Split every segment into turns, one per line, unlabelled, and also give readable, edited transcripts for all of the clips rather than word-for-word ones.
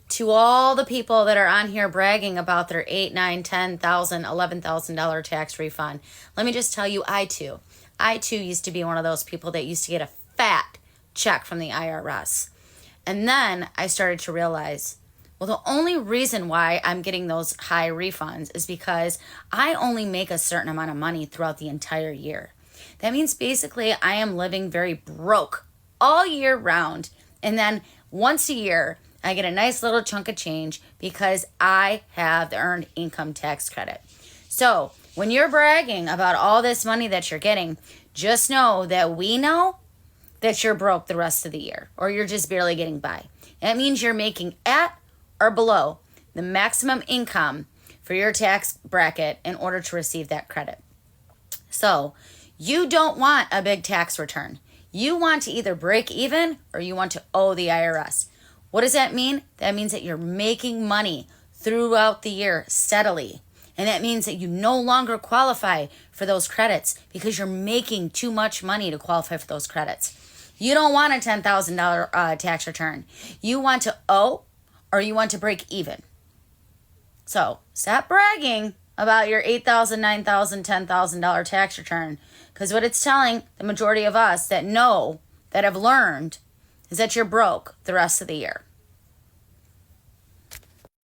To all the people that are on here bragging about their $8,000, $9,000, $10,000, $11,000 tax refund, let me just tell you, I too used to be one of those people that used to get a fat check from the IRS. And then I started to realize, well, the only reason why I'm getting those high refunds is because I only make a certain amount of money throughout the entire year. That means basically I am living very broke all year round. And then once a year, I get a nice little chunk of change because I have the earned income tax credit. So when you're bragging about all this money that you're getting, just know that we know that you're broke the rest of the year, or you're just barely getting by. That means you're making at or below the maximum income for your tax bracket in order to receive that credit. So you don't want a big tax return. You want to either break even or you want to owe the IRS. What does that mean? That means that you're making money throughout the year steadily. And that means that you no longer qualify for those credits because you're making too much money to qualify for those credits. You don't want a $10,000 tax return. You want to owe or you want to break even. So stop bragging about your $8,000, $9,000, $10,000 tax return, because what it's telling the majority of us that know, that have learned, is that you're broke the rest of the year.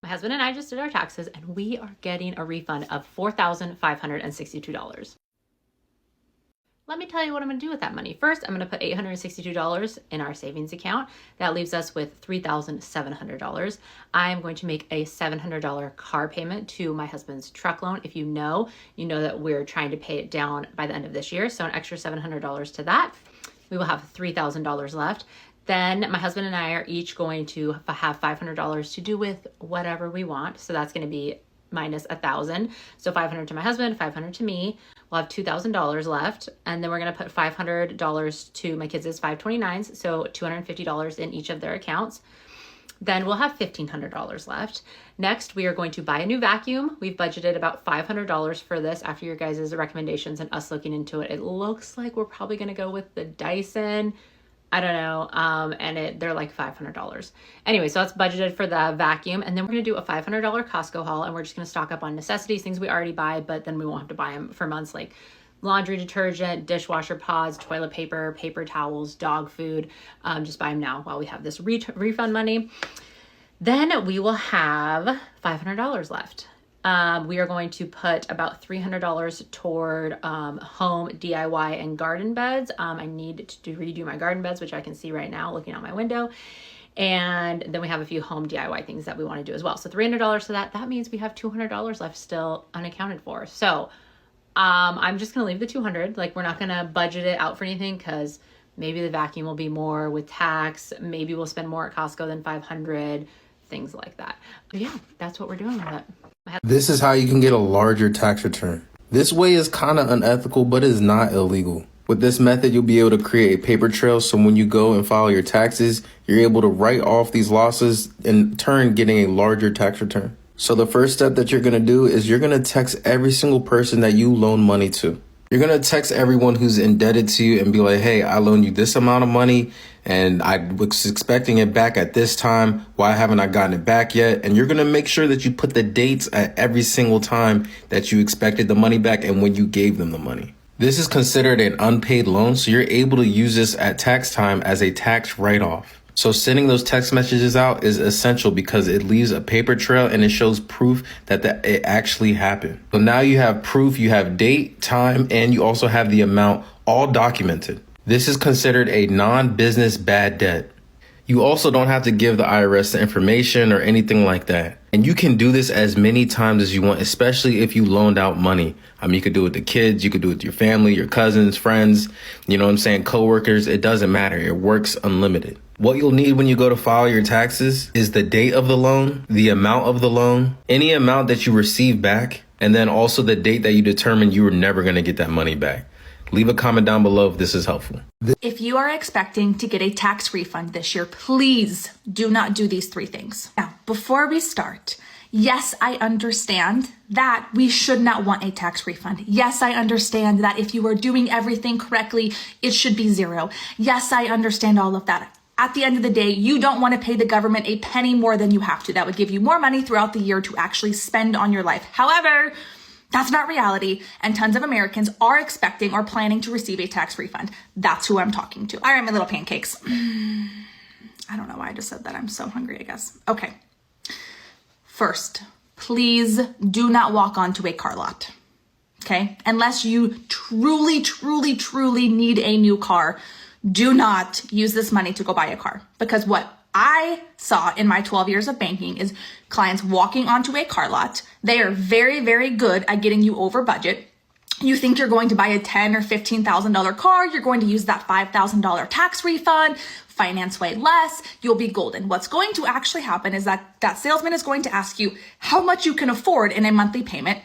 My husband and I just did our taxes and we are getting a refund of $4,562. Let me tell you what I'm going to do with that money. First, I'm going to put $862 in our savings account. That leaves us with $3,700. I am going to make a $700 car payment to my husband's truck loan. If you know that we're trying to pay it down by the end of this year. So an extra $700 to that. We will have $3,000 left. Then my husband and I are each going to have $500 to do with whatever we want. So that's going to be minus $1,000. So $500 to my husband, $500 to me. We'll have $2,000 left. And then we're going to put $500 to my kids' 529s. So $250 in each of their accounts. Then we'll have $1,500 left. Next, we are going to buy a new vacuum. We've budgeted about $500 for this after your guys' recommendations and us looking into it. It looks like we're probably going to go with the Dyson. I don't know. And they're like $500. Anyway, so that's budgeted for the vacuum. And then we're going to do a $500 Costco haul, and we're just going to stock up on necessities, things we already buy, but then we won't have to buy them for months, like laundry detergent, dishwasher pods, toilet paper, paper towels, dog food. Just buy them now while we have this refund money. Then we will have $500 left. We are going to put about $300 toward home DIY and garden beds. I need to redo my garden beds, which I can see right now looking out my window. And then we have a few home DIY things that we want to do as well. So $300 to that. That means we have $200 left still unaccounted for. So I'm just going to leave the $200. Like, we're not going to budget it out for anything because maybe the vacuum will be more with tax. Maybe we'll spend more at Costco than $500, things like that. But yeah, that's what we're doing with it.
This is how you can get a larger tax return. This way is kind of unethical, but is not illegal. With this method, you'll be able to create a paper trail, so when you go and file your taxes, you're able to write off these losses, in turn getting a larger tax return. So the first step that you're going to do is you're going to text every single person that you loan money to. You're going to text everyone who's indebted to you and be like, hey, I loaned you this amount of money and I was expecting it back at this time. Why haven't I gotten it back yet? And you're going to make sure that you put the dates at every single time that you expected the money back and when you gave them the money. This is considered an unpaid loan, so you're able to use this at tax time as a tax write-off. So sending those text messages out is essential because it leaves a paper trail and it shows proof that it actually happened. So now you have proof, you have date, time, and you also have the amount all documented. This is considered a non-business bad debt. You also don't have to give the IRS the information or anything like that. And you can do this as many times as you want, especially if you loaned out money. You could do it with the kids, you could do it with your family, your cousins, friends, coworkers. It doesn't matter. It works unlimited. What you'll need when you go to file your taxes is the date of the loan, the amount of the loan, any amount that you receive back, and then also the date that you determined you were never going to get that money back. Leave a comment down below if this is helpful.
If you are expecting to get a tax refund this year, please do not do these 3 things. Now, before we start, yes, I understand that we should not want a tax refund. Yes, I understand that if you are doing everything correctly, it should be 0. Yes, I understand all of that. At the end of the day, you don't want to pay the government a penny more than you have to. That would give you more money throughout the year to actually spend on your life. However, that's not reality, and tons of Americans are expecting or planning to receive a tax refund. That's who I'm talking to. All right, my little pancakes. I don't know why I just said that. I'm so hungry, I guess. Okay. First, please do not walk onto a car lot. Okay? Unless you truly, truly, truly need a new car, do not use this money to go buy a car. Because what I saw in my 12 years of banking is clients walking onto a car lot. They are very, very good at getting you over budget. You think you're going to buy a $10,000 or $15,000 car. You're going to use that $5,000 tax refund, finance way less. You'll be golden. What's going to actually happen is that salesman is going to ask you how much you can afford in a monthly payment.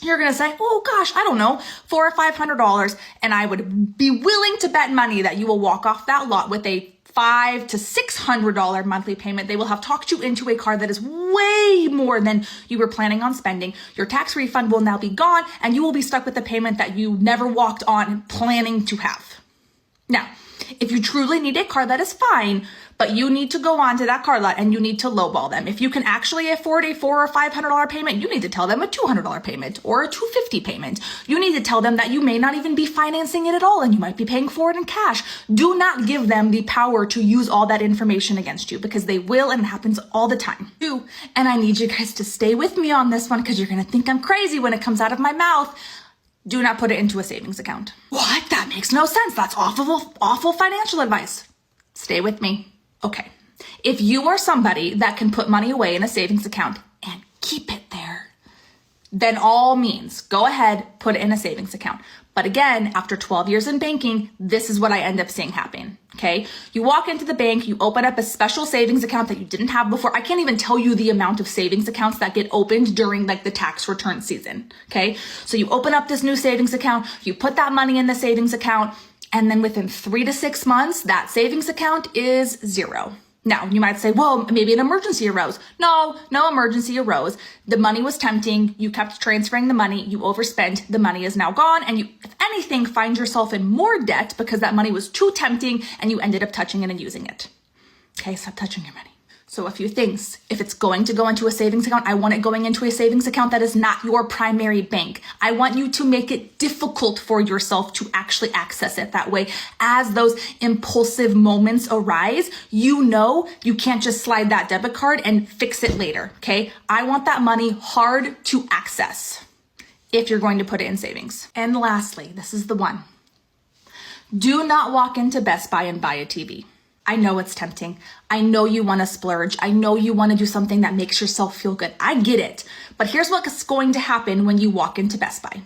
You're going to say, oh gosh, I don't know, $400 or $500. And I would be willing to bet money that you will walk off that lot with a $500 to $600 monthly payment. They will have talked you into a car that is way more than you were planning on spending. Your tax refund will now be gone, and you will be stuck with a payment that you never walked on planning to have. Now, if you truly need a car, that is fine, but you need to go on to that car lot and you need to lowball them. If you can actually afford a $400 or $500 payment, you need to tell them a $200 payment or a $250 payment. You need to tell them that you may not even be financing it at all and you might be paying for it in cash. Do not give them the power to use all that information against you, because they will, and it happens all the time. And I need you guys to stay with me on this one, because you're going to think I'm crazy when it comes out of my mouth. Do not put it into a savings account. What? That makes no sense. That's awful financial advice. Stay with me. Okay. If you are somebody that can put money away in a savings account and keep it there, then all means go ahead, put it in a savings account. But again, after 12 years in banking, this is what I end up seeing happen. Okay. You walk into the bank, you open up a special savings account that you didn't have before. I can't even tell you the amount of savings accounts that get opened during like the tax return season. Okay. So you open up this new savings account, you put that money in the savings account, and then within 3 to 6 months, that savings account is zero. Now, you might say, well, maybe an emergency arose. No emergency arose. The money was tempting. You kept transferring the money. You overspent. The money is now gone. And you, if anything, find yourself in more debt because that money was too tempting and you ended up touching it and using it. Okay, stop touching your money. So a few things. If it's going to go into a savings account, I want it going into a savings account that is not your primary bank. I want you to make it difficult for yourself to actually access it that way. As those impulsive moments arise, you know you can't just slide that debit card and fix it later, okay? I want that money hard to access if you're going to put it in savings. And lastly, this is the one. Do not walk into Best Buy and buy a TV. I know it's tempting. I know you want to splurge. I know you want to do something that makes yourself feel good. I get it. But here's what's going to happen when you walk into Best Buy.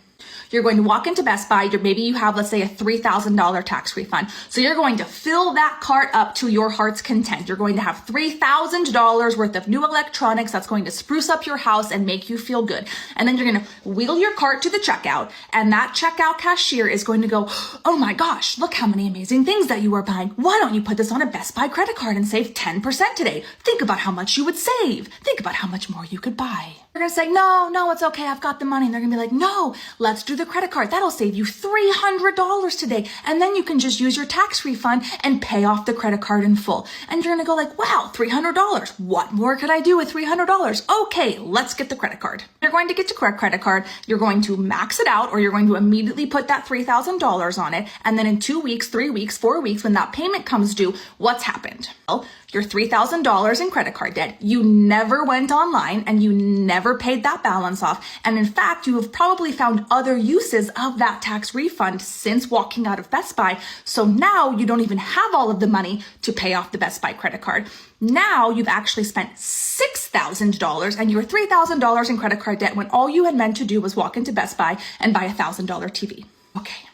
You're going to walk into Best Buy. Maybe you have, let's say, a $3,000 tax refund. So you're going to fill that cart up to your heart's content. You're going to have $3,000 worth of new electronics that's going to spruce up your house and make you feel good. And then you're going to wheel your cart to the checkout, and that checkout cashier is going to go, oh my gosh, look how many amazing things that you are buying. Why don't you put this on a Best Buy credit card and save 10% today? Think about how much you would save. Think about how much more you could buy. You're going to say, no, it's okay. I've got the money. And they're going to be like, no, let's do the credit card. That'll save you $300 today. And then you can just use your tax refund and pay off the credit card in full. And you're going to go like, wow, $300. What more could I do with $300? Okay, let's get the credit card. You're going to get your credit card. You're going to max it out, or you're going to immediately put that $3,000 on it. And then in 2 weeks, 3 weeks, 4 weeks, when that payment comes due, what's happened? Well, your $3,000 in credit card debt. You never went online and you never paid that balance off. And in fact, you have probably found other uses of that tax refund since walking out of Best Buy. So now you don't even have all of the money to pay off the Best Buy credit card. Now you've actually spent $6,000 and your $3,000 in credit card debt when all you had meant to do was walk into Best Buy and buy a $1,000 TV. Okay.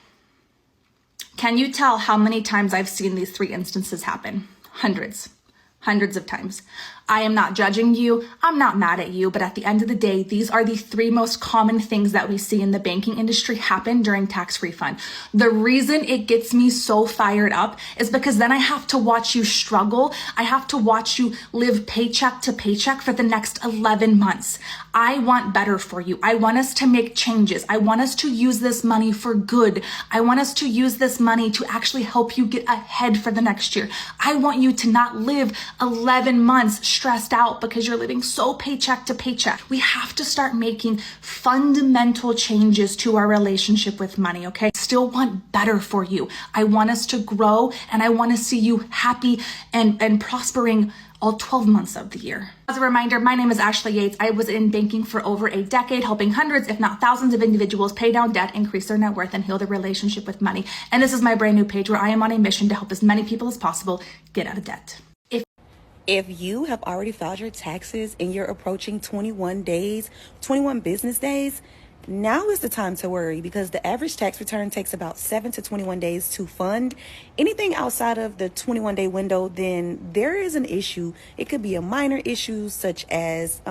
Can you tell how many times I've seen these 3 instances happen? Hundreds hundreds of times. I am not judging you. I'm not mad at you. But at the end of the day, these are the 3 most common things that we see in the banking industry happen during tax refund. The reason it gets me so fired up is because then I have to watch you struggle. I have to watch you live paycheck to paycheck for the next 11 months. I want better for you. I want us to make changes. I want us to use this money for good. I want us to use this money to actually help you get ahead for the next year. I want you to not live 11 months stressed out because you're living so paycheck to paycheck. We have to start making fundamental changes to our relationship with money, okay? I still want better for you. I want us to grow, and I want to see you happy and prospering all 12 months of the year. As a reminder, my name is Ashley Yates. I was in banking for over a decade, helping hundreds, if not thousands of individuals pay down debt, increase their net worth, and heal their relationship with money. And this is my brand new page where I am on a mission to help as many people as possible get out of debt.
If you have already filed your taxes and you're approaching 21 business days, now is the time to worry, because the average tax return takes about 7 to 21 days to fund. Anything outside of the 21-day window, then there is an issue. It could be a minor issue such as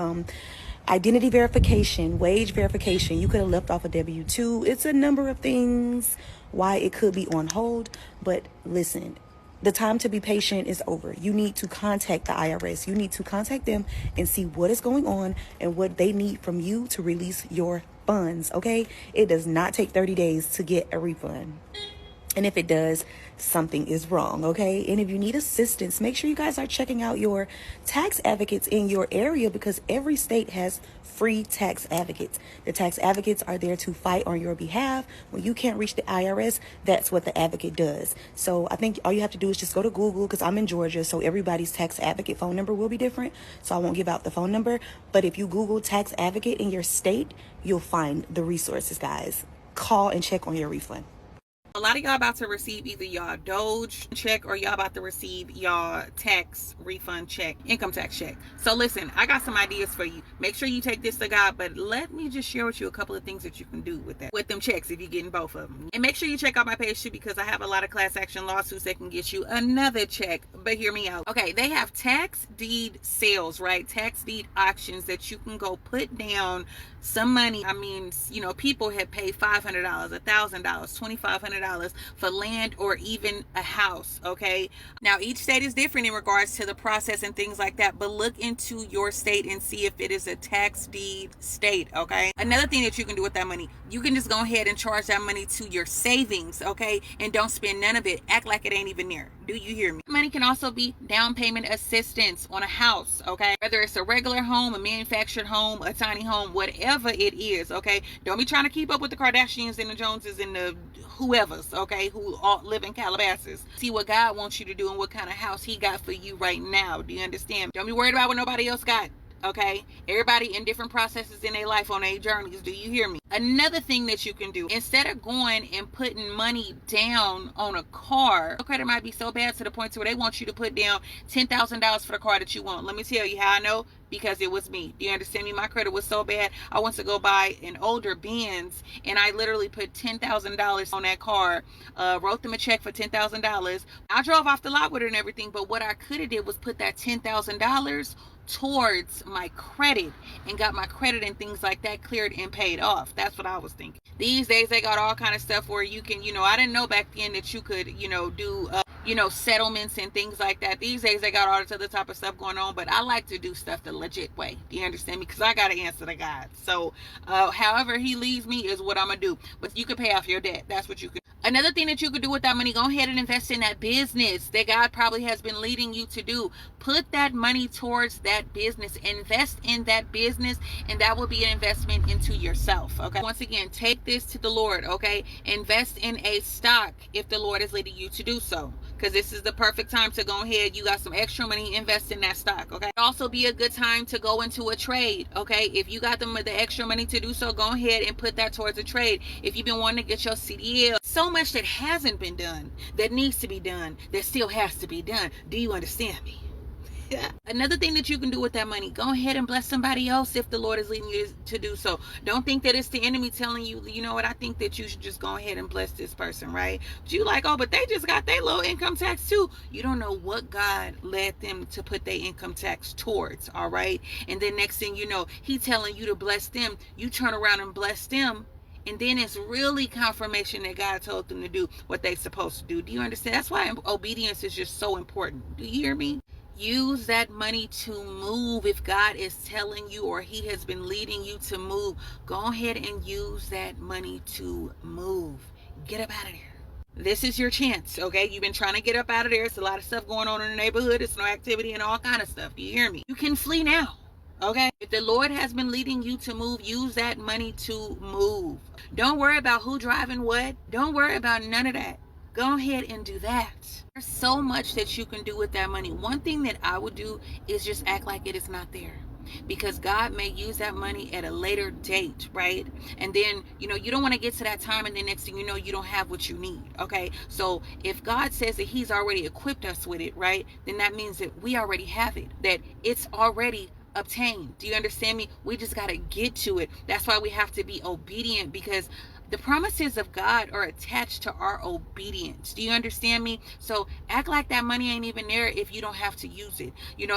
identity verification, wage verification. You could have left off a W-2. It's a number of things why it could be on hold. But listen, the time to be patient is over. You need to contact the IRS. You need to contact them and see what is going on and what they need from you to release your funds, okay? It does not take 30 days to get a refund. And if it does, something is wrong, okay? And if you need assistance, make sure you guys are checking out your tax advocates in your area, because every state has free tax advocates. The tax advocates are there to fight on your behalf. When you can't reach the IRS, that's what the advocate does. So I think all you have to do is just go to Google, because I'm in Georgia, so everybody's tax advocate phone number will be different. So I won't give out the phone number. But if you Google tax advocate in your state, you'll find the resources, guys. Call and check on your refund.
A lot of y'all about to receive either y'all Doge check or y'all about to receive y'all tax refund check, income tax check. So listen, I got some ideas for you. Make sure you take this to God, but let me just share with you a couple of things that you can do with that, with them checks if you're getting both of them. And make sure you check out my page too, because I have a lot of class action lawsuits that can get you another check. But hear me out. Okay, they have tax deed sales, right? Tax deed auctions that you can go put down some money. I mean, you know, people have paid $500, $1,000, $2,500 for land or even a house, okay? Now, each state is different in regards to the process and things like that, but look into your state and see if it is a tax deed state, okay? Another thing that you can do with that money, you can just go ahead and charge that money to your savings, okay? And don't spend none of it. Act like it ain't even there. Do you hear me? Money can also be down payment assistance on a house, okay? Whether it's a regular home, a manufactured home, a tiny home, whatever it is, okay? Don't be trying to keep up with the Kardashians and the Joneses and the whoever's, okay, who all live in Calabasas. See what God wants you to do and what kind of house he got for you right now. Do you understand? Don't be worried about what nobody else got. Okay, everybody in different processes in their life on their journeys. Do you hear me? Another thing that you can do, instead of going and putting money down on a car, your credit might be so bad to the point to where they want you to put down $10,000 for the car that you want. Let me tell you how I know, because it was me. Do you understand me? My credit was so bad. I went to go buy an older Benz, and I literally put $10,000 on that car, wrote them a check for $10,000. I drove off the lot with it and everything, but what I could have did was put that $10,000 towards my credit and got my credit and things like that cleared and paid off. That's what I was thinking. These days they got all kind of stuff where you can, I didn't know back then that you could, do settlements and things like that. These days they got all this other type of stuff going on, but I like to do stuff the legit way. Do you understand me? Because I got to answer to God. So however he leads me is what I'm gonna do. But you can pay off your debt. That's what you could. Another thing that you could do with that money, go ahead and invest in that business that God probably has been leading you to do. Put that money towards that business. Invest in that business, and that will be an investment into yourself. Okay. Once again, take this to the Lord. Okay. Invest in a stock if the Lord is leading you to do so, because this is the perfect time to go ahead. You got some extra money, invest in that stock. Okay. Also be a good time to go into a trade. Okay. If you got the extra money to do so, go ahead and put that towards a trade. If you've been wanting to get your CDL, so much that hasn't been done, that needs to be done, that still has to be done. Do you understand me? Another thing that you can do with that money, go ahead and bless somebody else if the Lord is leading you to do so. Don't think that it's the enemy telling you, you know what, I think that you should just go ahead and bless this person, right? But you like, oh, but they just got their low income tax too. You don't know what God led them to put their income tax towards, all right? And then next thing you know, he telling you to bless them. You turn around and bless them. And then it's really confirmation that God told them to do what they're supposed to do. Do you understand? That's why obedience is just so important. Do you hear me? Use that money to move. If God is telling you or he has been leading you to move, go ahead and use that money to move. Get up out of there. This is your chance, okay? You've been trying to get up out of there. It's a lot of stuff going on in the neighborhood. It's no activity and all kind of stuff. Do you hear me? You can flee now. Okay, if the Lord has been leading you to move, use that money to move. Don't worry about who driving what. Don't worry about none of that. Go ahead and do that. There's so much that you can do with that money. One thing that I would do is just act like it is not there, because God may use that money at a later date, right? And then, you don't want to get to that time and then next thing you know, you don't have what you need, okay? So if God says that he's already equipped us with it, right, then that means that we already have it, that it's already obtained. Do you understand me? We just got to get to it. That's why we have to be obedient, because the promises of God are attached to our obedience. Do you understand me? So act like that money ain't even there if you don't have to use it.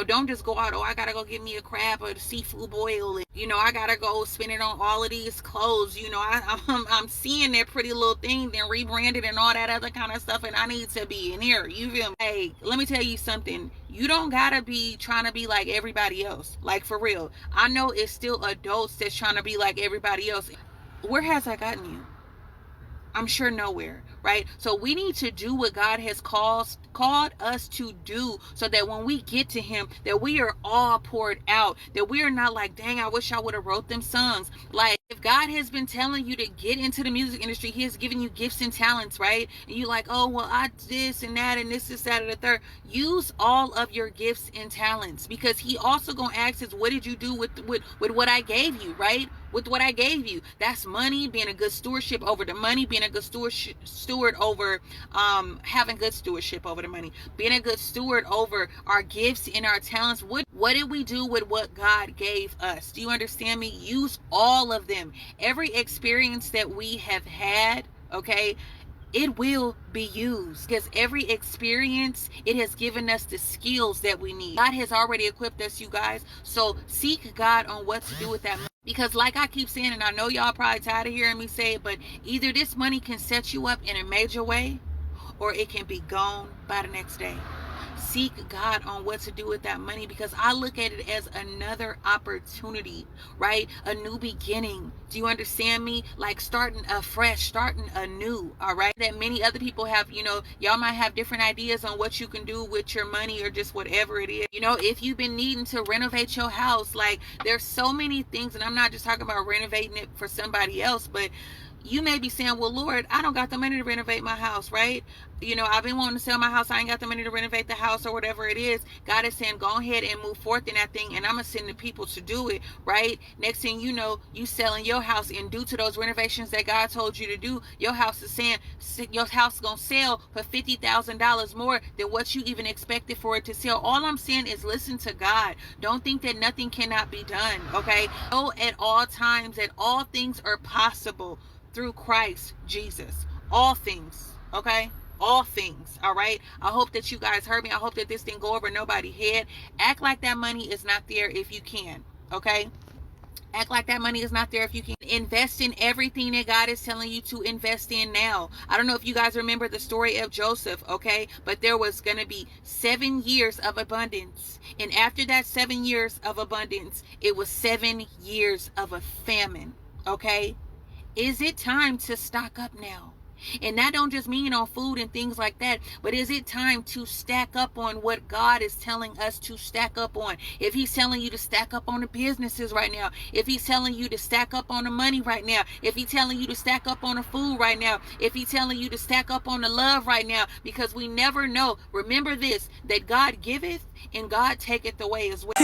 Don't just go out, oh, I gotta go get me a crab or a seafood boil. I gotta go spend it on all of these clothes. I'm seeing that pretty little thing, then rebranded and all that other kind of stuff, and I need to be in here. You feel me? Hey, let me tell you something. You don't gotta be trying to be like everybody else. Like, for real. I know it's still adults that's trying to be like everybody else. Where has that gotten you? I'm sure nowhere, right? So we need to do what God has called us to do, so that when we get to him, that we are all poured out, that we are not like, dang, I wish I would have wrote them songs. Like, if God has been telling you to get into the music industry, he has given you gifts and talents, right? And you like, oh, well, I this and that and this, that, and the third. Use all of your gifts and talents, because he also gonna ask us, what did you do with what I gave you, right? With what I gave you. That's money, being a good stewardship over the money, being a good steward over having good stewardship over the money, being a good steward over our gifts and our talents. What did we do with what God gave us? Do you understand me? Use all of them. Every experience that we have had, okay, it will be used, because every experience, it has given us the skills that we need. God has already equipped us, you guys. So seek God on what to do with that money. Because like I keep saying, and I know y'all probably tired of hearing me say it, but either this money can set you up in a major way, or it can be gone by the next day. Seek God on what to do with that money, because I look at it as another opportunity, right? A new beginning. Do you understand me? Like starting afresh, starting anew, all right? That many other people have, y'all might have different ideas on what you can do with your money or just whatever it is. If you've been needing to renovate your house, like there's so many things, and I'm not just talking about renovating it for somebody else, but you may be saying, well, Lord, I don't got the money to renovate my house, right? I've been wanting to sell my house. I ain't got the money to renovate the house or whatever it is. God is saying, go ahead and move forth in that thing, and I'm going to send the people to do it, right? Next thing you know, you selling your house, and due to those renovations that God told you to do, your house is going to sell for $50,000 more than what you even expected for it to sell. All I'm saying is listen to God. Don't think that nothing cannot be done, okay? Know at all times that all things are possible through Christ Jesus. All things, okay? All things, all right? I hope that you guys heard me. I hope that this didn't go over nobody's head. Act like that money is not there if you can, okay? Act like that money is not there if you can. Invest in everything that God is telling you to invest in now. I don't know if you guys remember the story of Joseph, okay? But there was going to be 7 years of abundance. And after that 7 years of abundance, it was 7 years of a famine, okay? Is it time to stock up now? And that don't just mean on food and things like that, but is it time to stack up on what God is telling us to stack up on? If he's telling you to stack up on the businesses right now, if he's telling you to stack up on the money right now, if he's telling you to stack up on the food right now, if he's telling you to stack up on the love right now, because we never know. Remember this, that God giveth and God taketh away as well.